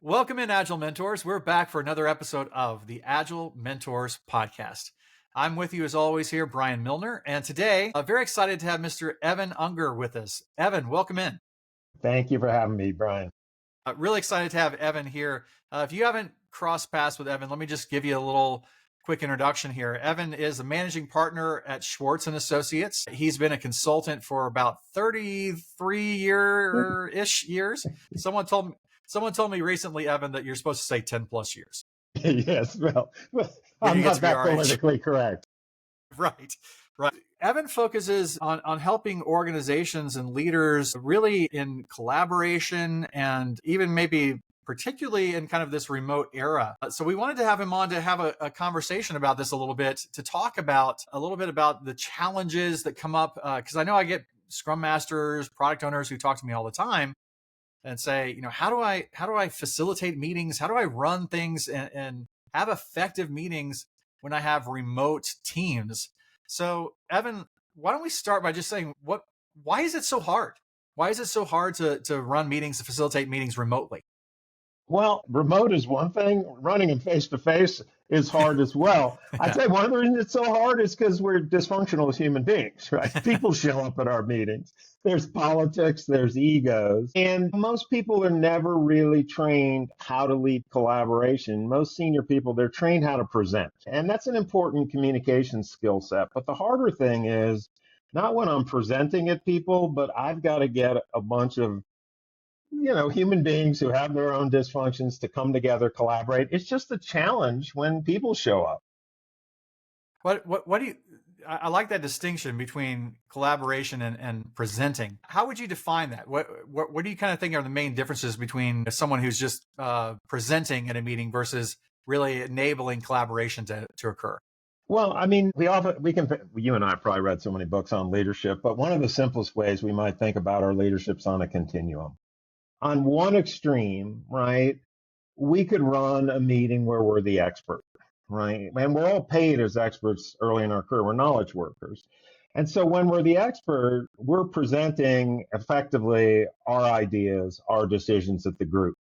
Welcome in, Agile Mentors. We're back for another episode of the Agile Mentors Podcast. I'm with you as always here, Brian Milner, and today I'm very excited to have Mr. Evan Unger with us. Evan, welcome in. Thank you for having me, Brian. Really excited to have Evan here. If you haven't crossed paths with Evan, let me just give you a little quick introduction here. Evan is a managing partner at Schwartz Associates. He's been a consultant for about 33 years. Someone told me recently, Evan, that you're supposed to say 10 plus years. Yes, well I'm not that politically correct. Right. Evan focuses on helping organizations and leaders really in collaboration and even maybe particularly in kind of this remote era. So we wanted to have him on to have a conversation about this a little bit, to talk about a little bit about the challenges that come up. Because I know I get Scrum Masters, product owners who talk to me all the time and say, how do I facilitate meetings? How do I run things and have effective meetings when I have remote teams? So Evan, why don't we start by just saying why is it so hard? Why is it so hard to run meetings, to facilitate meetings remotely? Well, remote is one thing. Running them face-to-face is hard as well. I'd say one of the reasons it's so hard is because we're dysfunctional as human beings, right? People show up at our meetings. There's politics, there's egos, and most people are never really trained how to lead collaboration. Most senior people, they're trained how to present, and that's an important communication skill set. But the harder thing is not when I'm presenting at people, but I've got to get a bunch of human beings who have their own dysfunctions to come together, collaborate. It's just a challenge when people show up. What do you, I like that distinction between collaboration and presenting. How would you define that? What do you kind of think are the main differences between someone who's just presenting at a meeting versus really enabling collaboration to occur? Well, I mean, you and I have probably read so many books on leadership, but one of the simplest ways we might think about our leadership's on a continuum. On one extreme, right, we could run a meeting where we're the expert, right? And we're all paid as experts early in our career. We're knowledge workers. And so when we're the expert, we're presenting effectively our ideas, our decisions at the group.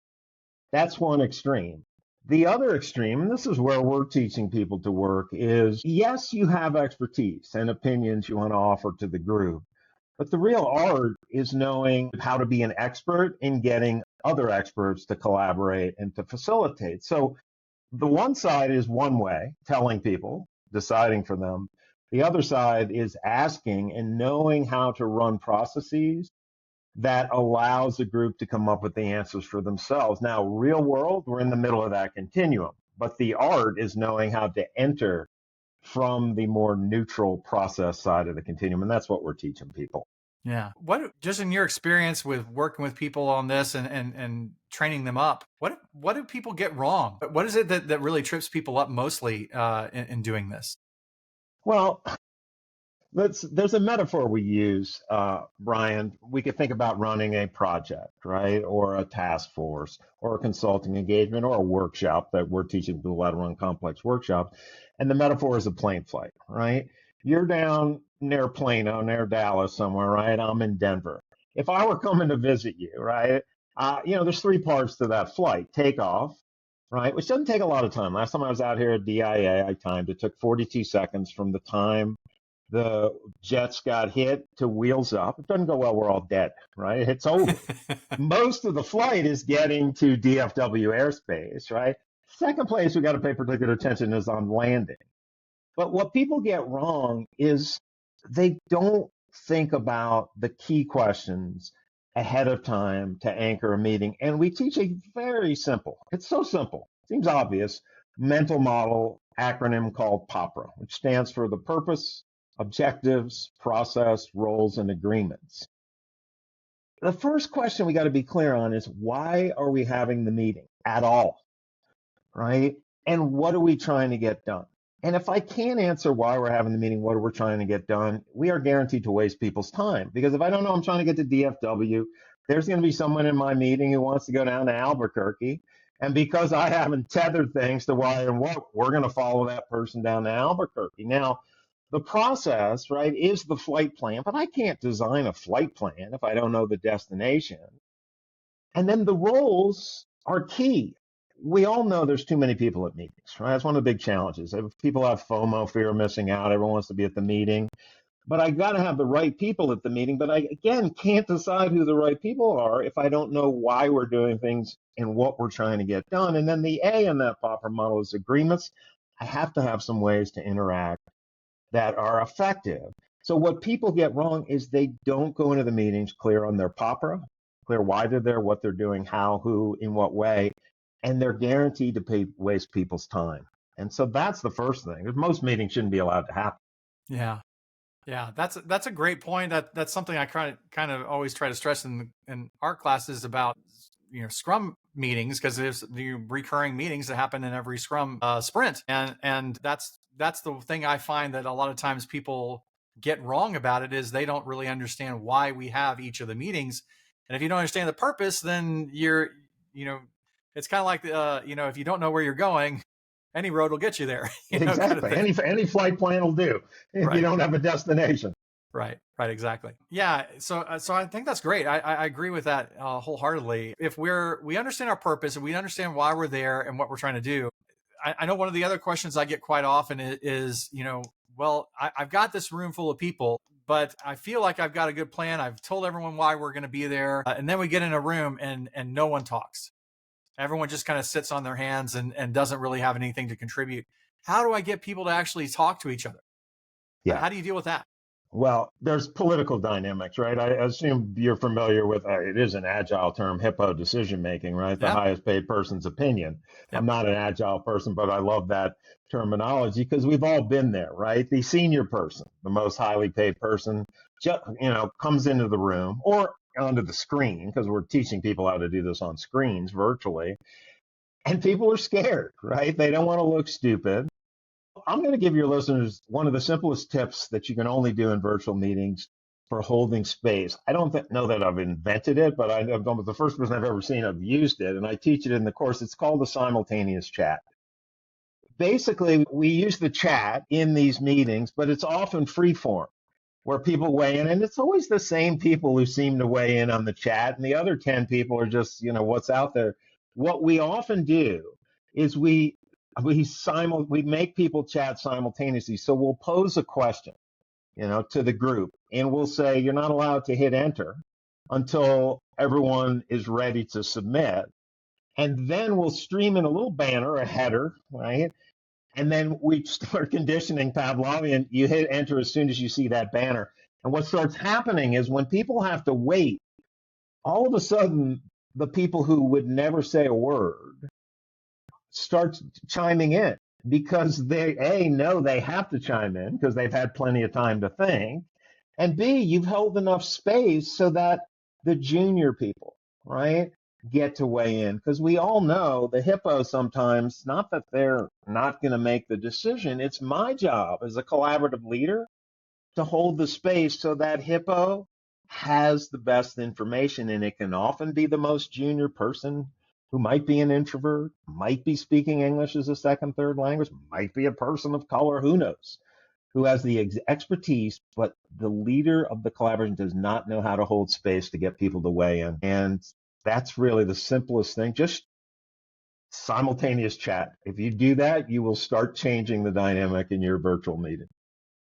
That's one extreme. The other extreme, and this is where we're teaching people to work, is yes, you have expertise and opinions you want to offer to the group. But the real art is knowing how to be an expert in getting other experts to collaborate and to facilitate. So the one side is one way, telling people, deciding for them. The other side is asking and knowing how to run processes that allows the group to come up with the answers for themselves. Now, real world, we're in the middle of that continuum. But the art is knowing how to enter from the more neutral process side of the continuum. And that's what we're teaching people. Yeah. Just in your experience with working with people on this and training them up, what do people get wrong? What is it that really trips people up mostly in doing this? Well, there's a metaphor we use, Brian. We could think about running a project, right? Or a task force or a consulting engagement or a workshop that we're teaching people how to run complex workshops. And the metaphor is a plane flight, right? You're down near Plano, near Dallas somewhere, right? I'm in Denver. If I were coming to visit you, right? There's three parts to that flight. Takeoff, right? Which doesn't take a lot of time. Last time I was out here at DIA, I timed. It took 42 seconds from the time the jets got hit to wheels up. It doesn't go well, we're all dead, right? It's over. Most of the flight is getting to DFW airspace, right? Second place we got to pay particular attention is on landing. But what people get wrong is they don't think about the key questions ahead of time to anchor a meeting. And we teach a very simple, it's so simple, seems obvious, mental model acronym called POPRA, which stands for the purpose, objectives, process, roles, and agreements. The first question we got to be clear on is, why are we having the meeting at all, right? And what are we trying to get done? And if I can't answer why we're having the meeting, what we're trying to get done, we are guaranteed to waste people's time. Because if I don't know I'm trying to get to DFW, there's going to be someone in my meeting who wants to go down to Albuquerque. And because I haven't tethered things to why and what, we're going to follow that person down to Albuquerque. Now, the process, right, is the flight plan, but I can't design a flight plan if I don't know the destination. And then the roles are key. We all know there's too many people at meetings, right? That's one of the big challenges. If people have FOMO, fear of missing out. Everyone wants to be at the meeting. But I got to have the right people at the meeting. But I, again, can't decide who the right people are if I don't know why we're doing things and what we're trying to get done. And then the A in that POPRA model is agreements. I have to have some ways to interact that are effective. So what people get wrong is they don't go into the meetings clear on their POPRA, clear why they're there, what they're doing, how, who, in what way, and they're guaranteed to waste people's time. And so that's the first thing. Most meetings shouldn't be allowed to happen. Yeah. Yeah, that's a great point. That's something I kind of always try to stress in our classes about, Scrum meetings, because there's the recurring meetings that happen in every Scrum sprint, and that's the thing I find that a lot of times people get wrong about it is they don't really understand why we have each of the meetings, and if you don't understand the purpose, then it's kind of like if you don't know where you're going, any road will get you there. Exactly. Kind of any flight plan will do if you don't have a destination. Right. Exactly. Yeah. So I think that's great. I agree with that wholeheartely. If we understand our purpose and we understand why we're there and what we're trying to do. I know one of the other questions I get quite often is well, I've got this room full of people, but I feel like I've got a good plan. I've told everyone why we're going to be there. And then we get in a room and no one talks. Everyone just kind of sits on their hands and doesn't really have anything to contribute. How do I get people to actually talk to each other? Yeah. How do you deal with that? Well, there's political dynamics, right? I assume you're familiar with, it is an agile term, HIPPO decision making, right? The highest paid person's opinion. I'm not an agile person, but I love that terminology because we've all been there, right? The senior person, the most highly paid person, comes into the room or onto the screen, because we're teaching people how to do this on screens virtually. And people are scared, right? They don't want to look stupid. I'm going to give your listeners one of the simplest tips that you can only do in virtual meetings for holding space. I don't know that I've invented it, but I'm the first person I've ever seen have used it, and I teach it in the course. It's called the simultaneous chat. Basically, we use the chat in these meetings, but it's often free form, where people weigh in, and it's always the same people who seem to weigh in on the chat, and the other 10 people are just, what's out there. What we often do is we make people chat simultaneously. So we'll pose a question, to the group, and we'll say, you're not allowed to hit enter until everyone is ready to submit. And then we'll stream in a little banner, a header, right? And then we start conditioning Pavlovian. You hit enter as soon as you see that banner. And what starts happening is when people have to wait, all of a sudden, the people who would never say a word start chiming in because they, know they have to chime in because they've had plenty of time to think. And B, you've held enough space so that the junior people, right, get to weigh in, because we all know the HIPPO sometimes, not that they're not going to make the decision. It's my job as a collaborative leader to hold the space so that HIPPO has the best information, and it can often be the most junior person who might be an introvert, might be speaking English as a second, third language, might be a person of color, who knows, who has the expertise, but the leader of the collaboration does not know how to hold space to get people to weigh in. And that's really the simplest thing. Just simultaneous chat. If you do that, you will start changing the dynamic in your virtual meeting.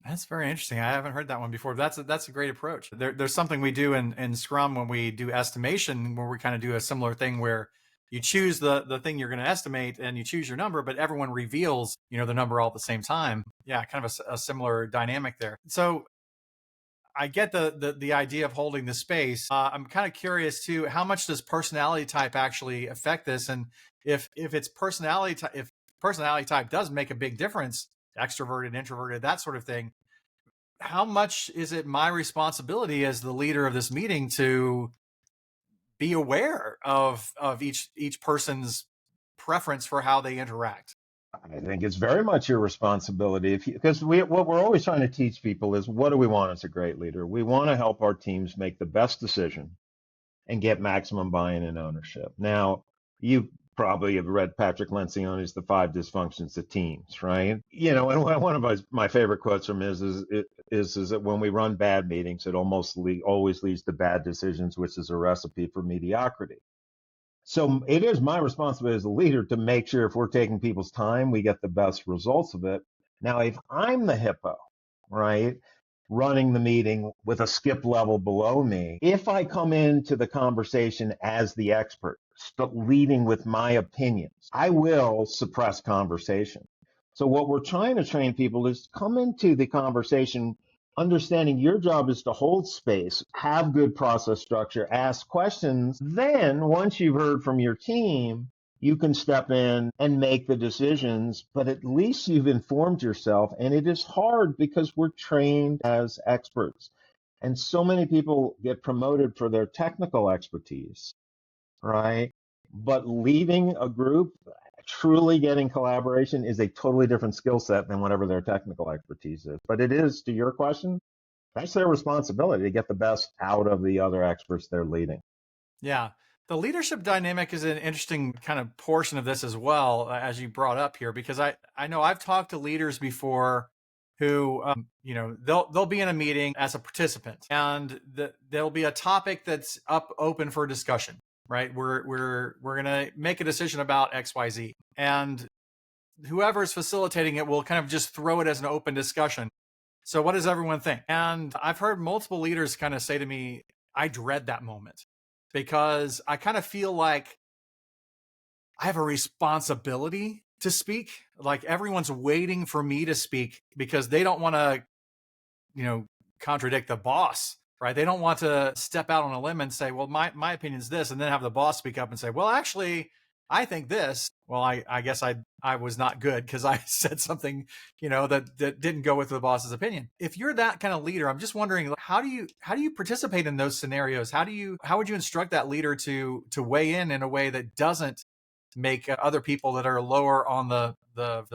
That's very interesting. I haven't heard that one before. That's a great approach. There's something we do in Scrum when we do estimation, where we kind of do a similar thing where you choose the thing you're going to estimate and you choose your number, but everyone reveals, the number all at the same time. Yeah, kind of a similar dynamic there. So I get the idea of holding the space. I'm kind of curious too, how much does personality type actually affect this? And if it's personality type does make a big difference, extroverted, introverted, that sort of thing, how much is it my responsibility as the leader of this meeting to be aware of each person's preference for how they interact? I think it's very much your responsibility, because what we're always trying to teach people is, what do we want as a great leader? We want to help our teams make the best decision and get maximum buy-in and ownership. Now, you probably have read Patrick Lencioni's The 5 Dysfunctions of Teams, right? And one of my favorite quotes from him is that when we run bad meetings, it always leads to bad decisions, which is a recipe for mediocrity. So it is my responsibility as a leader to make sure if we're taking people's time, we get the best results of it. Now, if I'm the HIPPO, right, running the meeting with a skip level below me, if I come into the conversation as the expert, leading with my opinions, I will suppress conversation. So what we're trying to train people is come into the conversation understanding your job is to hold space, have good process structure, ask questions. Then once you've heard from your team, you can step in and make the decisions, but at least you've informed yourself. And it is hard because we're trained as experts. And so many people get promoted for their technical expertise, right? But leading a group, truly getting collaboration is a totally different skill set than whatever their technical expertise is. But it is, to your question, that's their responsibility to get the best out of the other experts they're leading. Yeah. The leadership dynamic is an interesting kind of portion of this as well, as you brought up here, because I know I've talked to leaders before who, they'll be in a meeting as a participant, and there'll be a topic that's open for discussion, right? We're going to make a decision about XYZ, and whoever's facilitating it will kind of just throw it as an open discussion. So what does everyone think? And I've heard multiple leaders kind of say to me, I dread that moment because I kind of feel like I have a responsibility to speak. Like everyone's waiting for me to speak because they don't want to, contradict the boss, right? They don't want to step out on a limb and say, well, my opinion is this, and then have the boss speak up and say, well, actually, I think this. Well, I guess I was not good because I said something, that didn't go with the boss's opinion. If you're that kind of leader, I'm just wondering, how do you participate in those scenarios? How would you instruct that leader to weigh in a way that doesn't make other people that are lower on the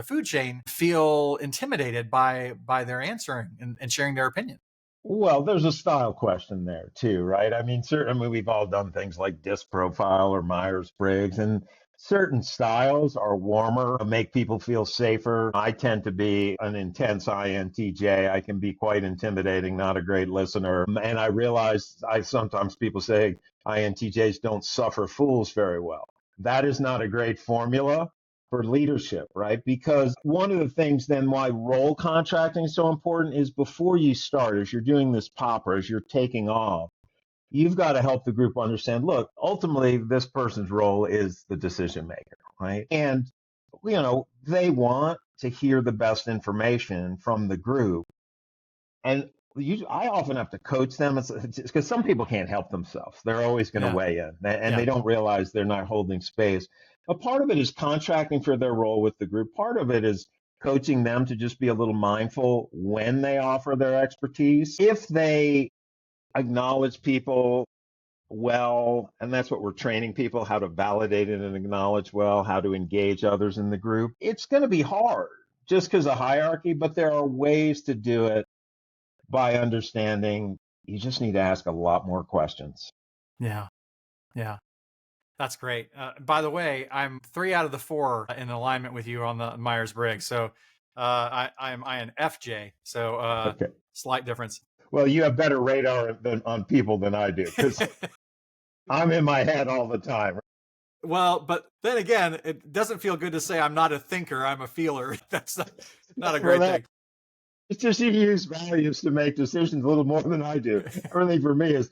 food chain feel intimidated by their answering and sharing their opinion? Well, there's a style question there too, right? I mean, certainly we've all done things like DISC profile or Myers-Briggs, and certain styles are warmer, make people feel safer. I tend to be an intense INTJ. I can be quite intimidating, not a great listener. And I realize sometimes people say INTJs don't suffer fools very well. That is not a great formula for leadership, right? Because one of the things then why role contracting is so important is before you start, as you're doing this POPRA, as you're taking off, you've got to help the group understand, look, ultimately this person's role is the decision maker, right? And, they want to hear the best information from the group. And I often have to coach them because some people can't help themselves. They're always going to weigh in, and they don't realize they're not holding space. But part of it is contracting for their role with the group. Part of it is coaching them to just be a little mindful when they offer their expertise. If they acknowledge people well, and that's what we're training people, how to validate it and acknowledge well, how to engage others in the group. It's going to be hard just because of hierarchy, but there are ways to do it by understanding you just need to ask a lot more questions. Yeah. That's great. By the way, I'm 3 out of the 4 in alignment with you on the Myers-Briggs. So I'm INFJ. So Okay. Slight difference. Well, you have better radar on people than I do because I'm in my head all the time. Well, but then again, it doesn't feel good to say I'm not a thinker, I'm a feeler. That's not a great thing. It's just you use values to make decisions a little more than I do. Everything for me is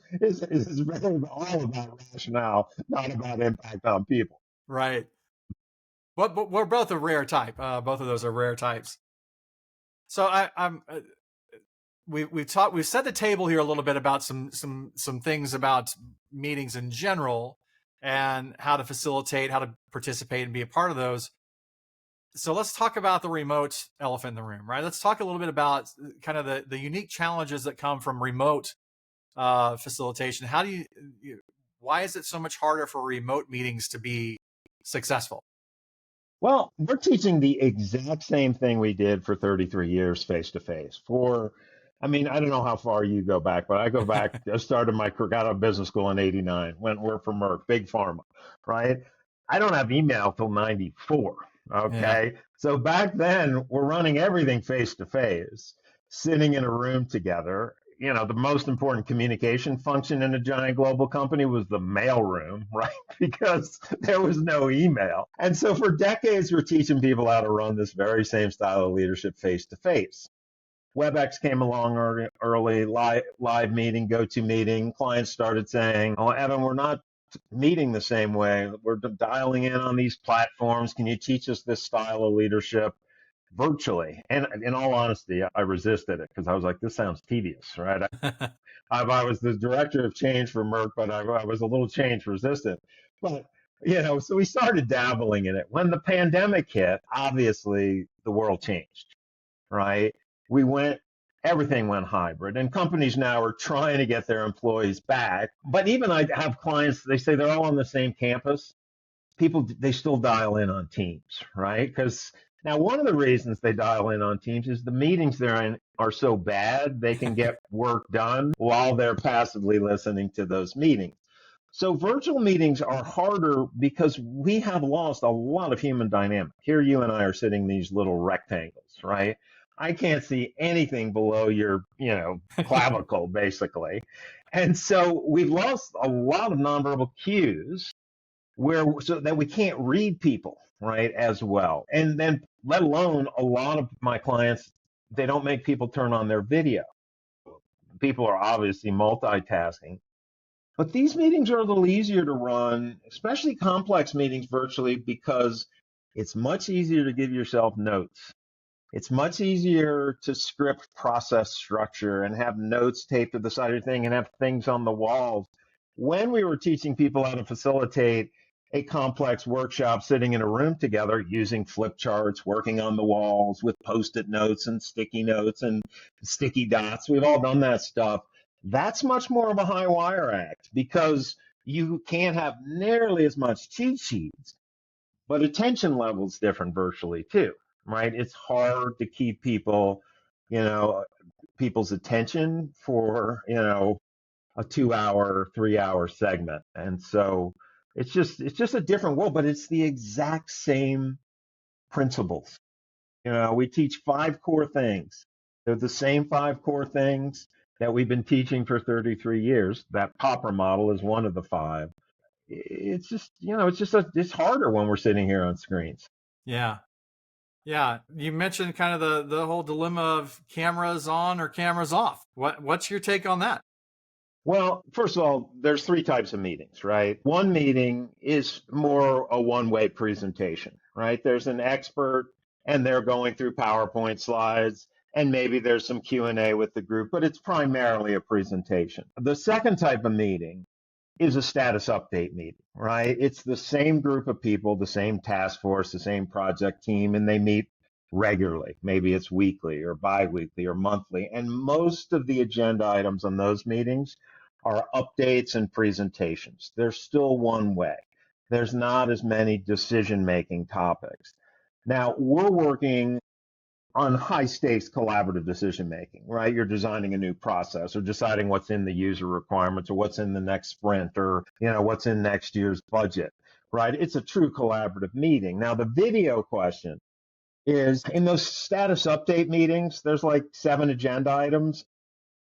really all about rationale, not about impact on people. Right. But we're both a rare type. Both of those are rare types. So we've set the table here a little bit about some things about meetings in general and how to facilitate, how to participate and be a part of those. So let's talk about the remote elephant in the room, right? Let's talk a little bit about kind of the unique challenges that come from remote facilitation. Why is it so much harder for remote meetings to be successful? Well, we're teaching the exact same thing we did for 33 years face to face. I don't know how far you go back, but I go back, I started my career, got out of business school in 89, went work for Merck, big pharma, right? I don't have email till 94. Okay. Yeah. So back then we're running everything face to face, sitting in a room together. the most important communication function in a giant global company was the mailroom, right? Because there was no email. And so for decades, we're teaching people how to run this very same style of leadership face to face. WebEx came along early, live meeting, go-to meeting. Clients started saying, "Oh, Evan, we're not meeting the same way. We're dialing in on these platforms. Can you teach us this style of leadership virtually?" And in all honesty, I resisted it because I was like, this sounds tedious, right? I was the director of change for Merck, but I was a little change resistant. But, so we started dabbling in it. When the pandemic hit, obviously the world changed, right? Everything went hybrid, and companies now are trying to get their employees back. But even I have clients, they say they're all on the same campus. People, they still dial in on Teams, right? Because now one of the reasons they dial in on Teams is the meetings they're in are so bad, they can get work done while they're passively listening to those meetings. So virtual meetings are harder because we have lost a lot of human dynamic. Here you and I are sitting in these little rectangles, right? I can't see anything below your, clavicle, basically. And so we've lost a lot of nonverbal cues so that we can't read people, right, as well. And then let alone a lot of my clients, they don't make people turn on their video. People are obviously multitasking. But these meetings are a little easier to run, especially complex meetings virtually, because it's much easier to give yourself notes. It's much easier to script process structure and have notes taped to the side of your thing and have things on the walls. When we were teaching people how to facilitate a complex workshop sitting in a room together using flip charts, working on the walls with Post-it notes and sticky dots, we've all done that stuff. That's much more of a high wire act because you can't have nearly as much cheat sheets, but attention level's different virtually too. Right? It's hard to keep people's attention for, a 2-hour, 3-hour segment. And so it's just a different world, but it's the exact same principles. We teach 5 core things. They're the same 5 core things that we've been teaching for 33 years. That POPRA model is one of the 5. It's just, it's harder when we're sitting here on screens. Yeah. Yeah, you mentioned kind of the whole dilemma of cameras on or cameras off. What's your take on that? Well, first of all, there's 3 types of meetings, right? One meeting is more a one-way presentation, right? There's an expert and they're going through PowerPoint slides and maybe there's some Q&A with the group, but it's primarily a presentation. The second type of meeting is a status update meeting, right? It's the same group of people, the same task force, the same project team, and they meet regularly. Maybe it's weekly or bi-weekly or monthly. And most of the agenda items on those meetings are updates and presentations. They're still one way. There's not as many decision-making topics. Now, we're working on high stakes collaborative decision making, right? You're designing a new process or deciding what's in the user requirements or what's in the next sprint or, what's in next year's budget, right? It's a true collaborative meeting. Now, the video question is in those status update meetings, there's like 7 agenda items.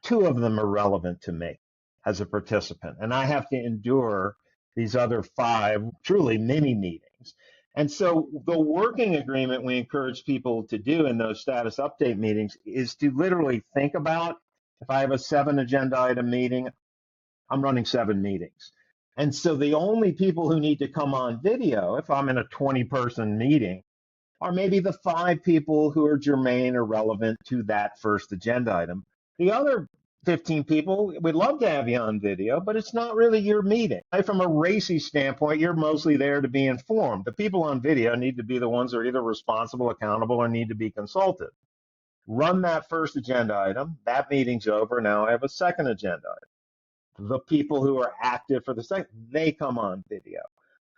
2 of them are relevant to me as a participant, and I have to endure these other 5 truly mini meetings. And so the working agreement we encourage people to do in those status update meetings is to literally think about, if I have a 7 agenda item meeting, I'm running 7 meetings. And so the only people who need to come on video, if I'm in a 20-person meeting, are maybe the 5 people who are germane or relevant to that first agenda item. The other 15 people, we'd love to have you on video, but it's not really your meeting. From a racy standpoint, you're mostly there to be informed. The people on video need to be the ones who are either responsible, accountable, or need to be consulted. Run that first agenda item. That meeting's over. Now I have a second agenda item. The people who are active for the second, they come on video.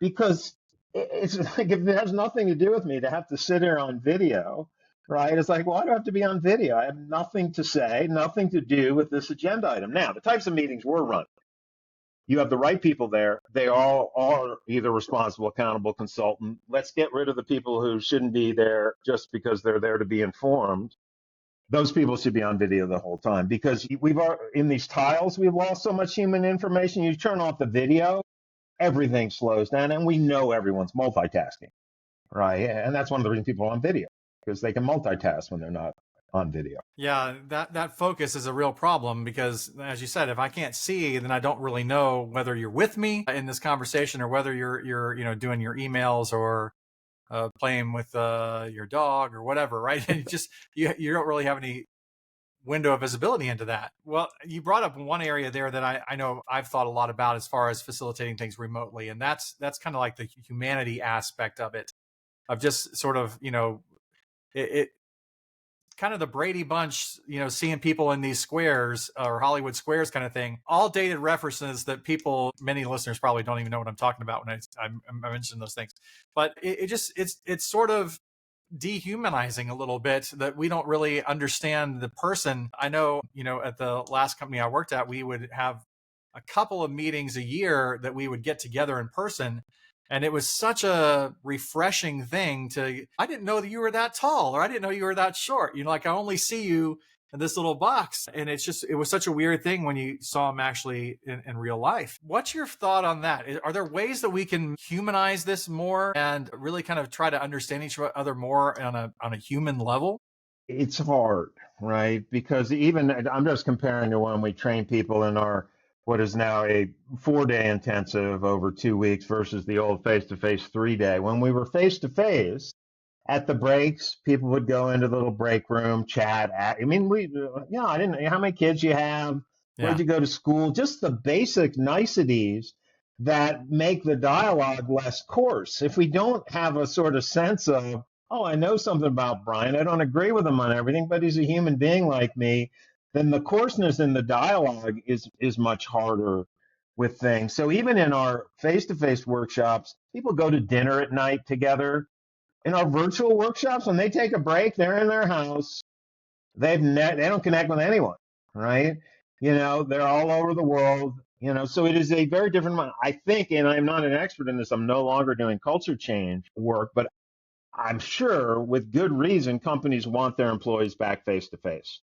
Because it's like, if it has nothing to do with me to have to sit here on video, right? It's like, why do I have to be on video? I have nothing to say, nothing to do with this agenda item. Now, the types of meetings we're running, you have the right people there. They all are either responsible, accountable, consultant. Let's get rid of the people who shouldn't be there just because they're there to be informed. those people should be on video the whole time, because in these tiles, we've lost so much human information. You turn off the video, everything slows down, and we know everyone's multitasking, right? And that's one of the reasons people are on video, because they can multitask when they're not on video. Yeah, that focus is a real problem because, as you said, if I can't see, then I don't really know whether you're with me in this conversation or whether you're doing your emails or playing with your dog or whatever, right? And you don't really have any window of visibility into that. Well, you brought up one area there that I know I've thought a lot about as far as facilitating things remotely, and that's kind of like the humanity aspect of it, of just sort of it kind of the Brady Bunch, seeing people in these squares or Hollywood squares kind of thing, all dated references that many listeners probably don't even know what I'm talking about when I mention those things. But it's sort of dehumanizing a little bit that we don't really understand the person. I know, at the last company I worked at, we would have a couple of meetings a year that we would get together in person. And it was such a refreshing thing I didn't know that you were that tall, or I didn't know you were that short. Like I only see you in this little box. And it was such a weird thing when you saw him actually in real life. What's your thought on that? Are there ways that we can humanize this more and really kind of try to understand each other more on a human level? It's hard, right? Because even I'm just comparing to when we train people in our what is now a 4-day intensive over 2 weeks versus the old face-to-face 3-day. When we were face-to-face, at the breaks, people would go into the little break room, chat. I didn't know how many kids you have, where'd you go to school, just the basic niceties that make the dialogue less coarse. If we don't have a sort of sense of, oh, I know something about Brian, I don't agree with him on everything, but he's a human being like me, then the coarseness in the dialogue is much harder with things. So even in our face-to-face workshops, people go to dinner at night together. In our virtual workshops, when they take a break, they're in their house. They don't connect with anyone, right? They're all over the world. So it is a very different. I think, and I'm not an expert in this, I'm no longer doing culture change work, but I'm sure with good reason companies want their employees back face-to-face.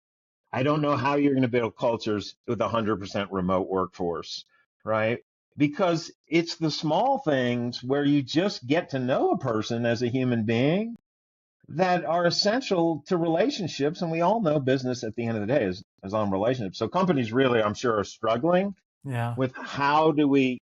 I don't know how you're going to build cultures with 100% remote workforce, right? Because it's the small things where you just get to know a person as a human being that are essential to relationships. And we all know business at the end of the day is on relationships. So companies really, I'm sure, are struggling with how do we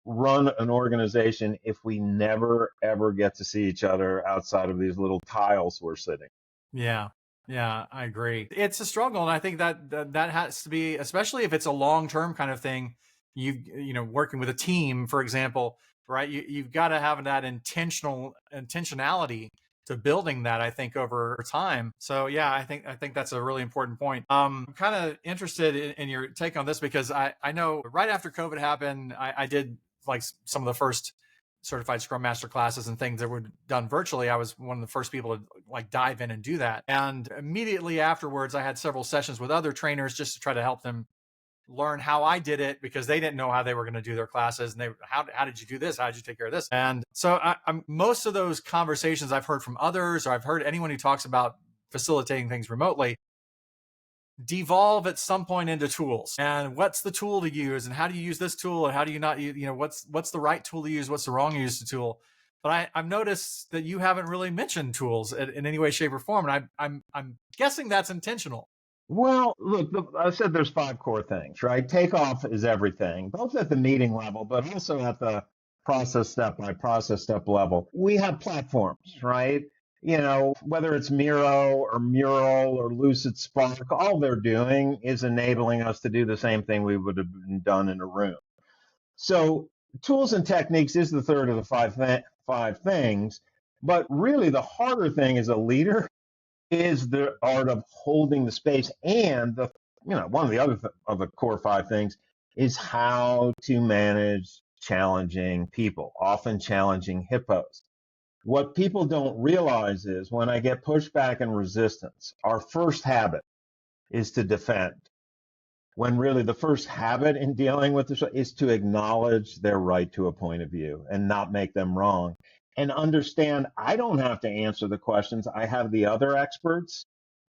run an organization if we never, ever get to see each other outside of these little tiles we're sitting. Yeah. Yeah, I agree. It's a struggle. And I think that has to be, especially if it's a long-term kind of thing, working with a team, for example, right? You've got to have that intentionality to building that, I think, over time. So yeah, I think that's a really important point. I'm kind of interested in your take on this because I know right after COVID happened, I did like some of the first certified Scrum Master classes and things that were done virtually. I was one of the first people to like dive in and do that. And immediately afterwards, I had several sessions with other trainers just to try to help them learn how I did it because they didn't know how they were going to do their classes. And how did you do this? How did you take care of this? And so most of those conversations I've heard from others, or I've heard anyone who talks about facilitating things remotely, devolve at some point into tools. And what's the tool to use? And how do you use this tool? And how do you not use, what's the right tool to use? What's the wrong use of tool? But I've noticed that you haven't really mentioned tools in any way, shape, or form. And I'm guessing that's intentional. Well, look, I said there's 5 core things, right? Takeoff is everything, both at the meeting level, but also at the process step by process step level. We have platforms, right? Whether it's Miro or Mural or Lucid Spark, all they're doing is enabling us to do the same thing we would have done in a room. So tools and techniques is the third of the five things, but really the harder thing as a leader is the art of holding the space. And one of the other of the core 5 things is how to manage challenging people, often challenging HIPPOs. What people don't realize is when I get pushback and resistance, our first habit is to defend. When really the first habit in dealing with this is to acknowledge their right to a point of view and not make them wrong. And understand I don't have to answer the questions. I have the other experts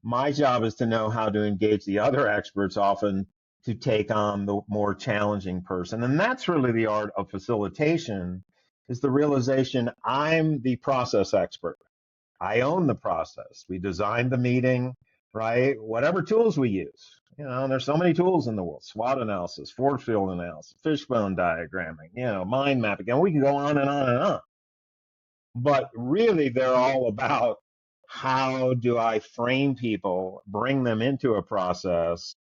My job is to know how to engage the other experts, often to take on the more challenging person. And that's really the art of facilitation, is the realization I'm the process expert. I own the process. We designed the meeting, right? Whatever tools we use. There's so many tools in the world: SWOT analysis, force field analysis, fishbone diagramming, mind mapping. And we can go on and on and on. But really, they're all about how do I frame people, bring them into a process.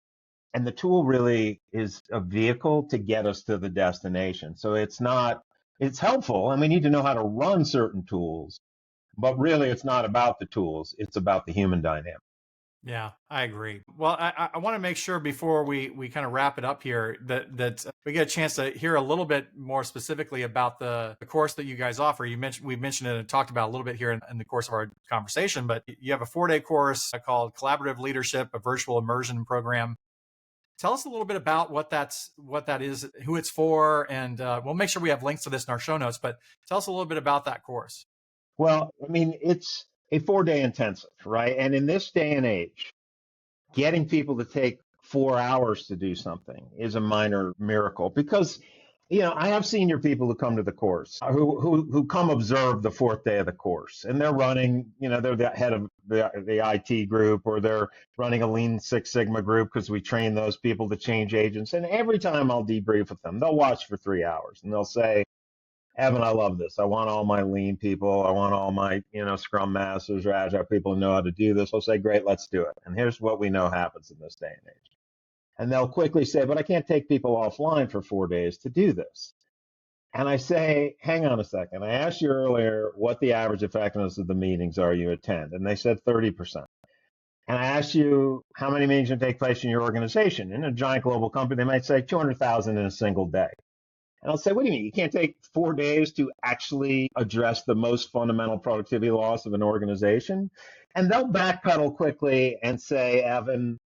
And the tool really is a vehicle to get us to the destination. So it's helpful, and we need to know how to run certain tools, but really it's not about the tools. It's about the human dynamic. Yeah, I agree. Well, I want to make sure before we kind of wrap it up here that we get a chance to hear a little bit more specifically about the course that you guys offer. We've mentioned it and talked about a little bit here in the course of our conversation, but you have a 4-day course called Collaborative Leadership, a virtual immersion program. Tell us a little bit about what that is, who it's for, and we'll make sure we have links to this in our show notes, but tell us a little bit about that course. Well, I mean, it's a 4-day intensive, right? And in this day and age, getting people to take 4 hours to do something is a minor miracle, because I have senior people who come to the course who come observe the 4th day of the course, and they're running, they're the head of the IT group, or they're running a Lean Six Sigma group, because we train those people to change agents. And every time I'll debrief with them, they'll watch for 3 hours and they'll say, Evan, I love this. I want all my lean people. I want all my, Scrum masters or Agile people who know how to do this. I'll say, great, let's do it. And here's what we know happens in this day and age. And they'll quickly say, but I can't take people offline for 4 days to do this. And I say, hang on a second. I asked you earlier what the average effectiveness of the meetings are you attend. And they said 30%. And I asked you how many meetings would take place in your organization. In a giant global company, they might say 200,000 in a single day. And I'll say, what do you mean? You can't take 4 days to actually address the most fundamental productivity loss of an organization? And they'll backpedal quickly and say, Evan,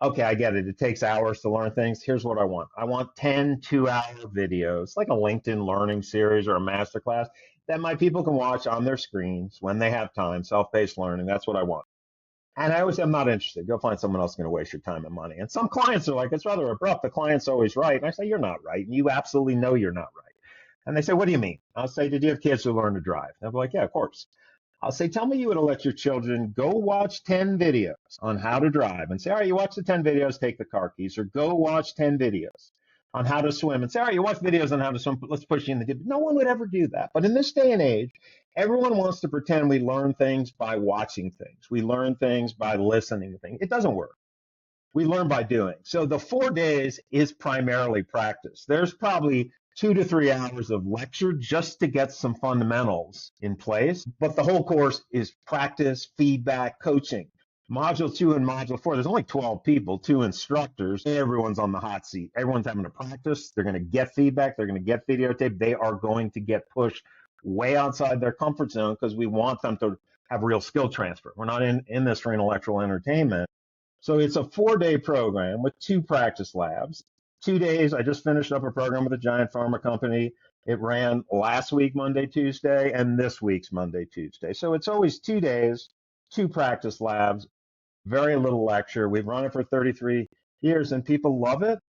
okay, I get it. It takes hours to learn things. Here's what I want. I want 10 2-hour videos, like a LinkedIn learning series or a masterclass, that my people can watch on their screens when they have time, self-paced learning. That's what I want. And I always say, I'm not interested. Go find someone else who's going to waste your time and money. And some clients are like, it's rather abrupt. The client's always right. And I say, you're not right. And you absolutely know you're not right. And they say, what do you mean? I'll say, did you have kids who learn to drive? They'll be like, yeah, of course. I'll say, tell me you would have let your children go watch 10 videos on how to drive and say, all right, you watch the 10 videos, take the car keys, or go watch 10 videos on how to swim and say, all right, you watch videos on how to swim, let's push you in the deep. No one would ever do that. But in this day and age, everyone wants to pretend we learn things by watching things. We learn things by listening to things. It doesn't work. We learn by doing. So the 4 days is primarily practice. There's probably 2 to 3 hours of lecture just to get some fundamentals in place. But the whole course is practice, feedback, coaching. Module 2 and Module 4, there's only 12 people, 2 instructors. Everyone's on the hot seat. Everyone's having to practice. They're going to get feedback. They're going to get videotape. They are going to get pushed way outside their comfort zone, because we want them to have real skill transfer. We're not in this for intellectual entertainment. So it's a 4-day program with 2 practice labs. 2 days, I just finished up a program with a giant pharma company. It ran last week, Monday, Tuesday, and this week's Monday, Tuesday. So it's always 2 days, 2 practice labs, very little lecture. We've run it for 33 years, and people love it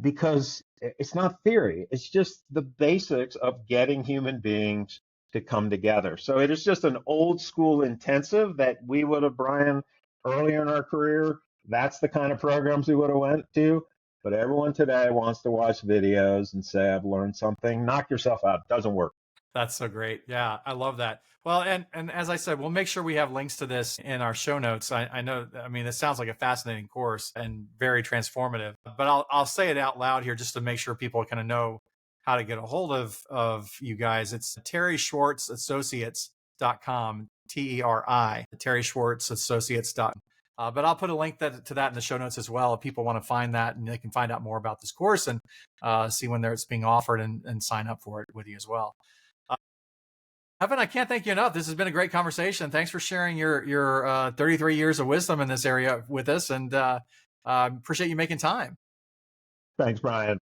because it's not theory. It's just the basics of getting human beings to come together. So it is just an old school intensive that we would have, Brian, earlier in our career. That's the kind of programs we would have went to. But everyone today wants to watch videos and say, I've learned something. Knock yourself out. It doesn't work. That's so great. Yeah, I love that. Well, and as I said, we'll make sure we have links to this in our show notes. I know, I mean, this sounds like a fascinating course and very transformative, but I'll say it out loud here just to make sure people kind of know how to get a hold of you guys. It's terryschwartzassociates.com, TERI, terryschwartzassociates.com. But I'll put a link to that in the show notes as well. If people want to find that, and they can find out more about this course and see when it's being offered and sign up for it with you as well. Evan, I can't thank you enough. This has been a great conversation. Thanks for sharing your 33 years of wisdom in this area with us, and appreciate you making time. Thanks, Brian.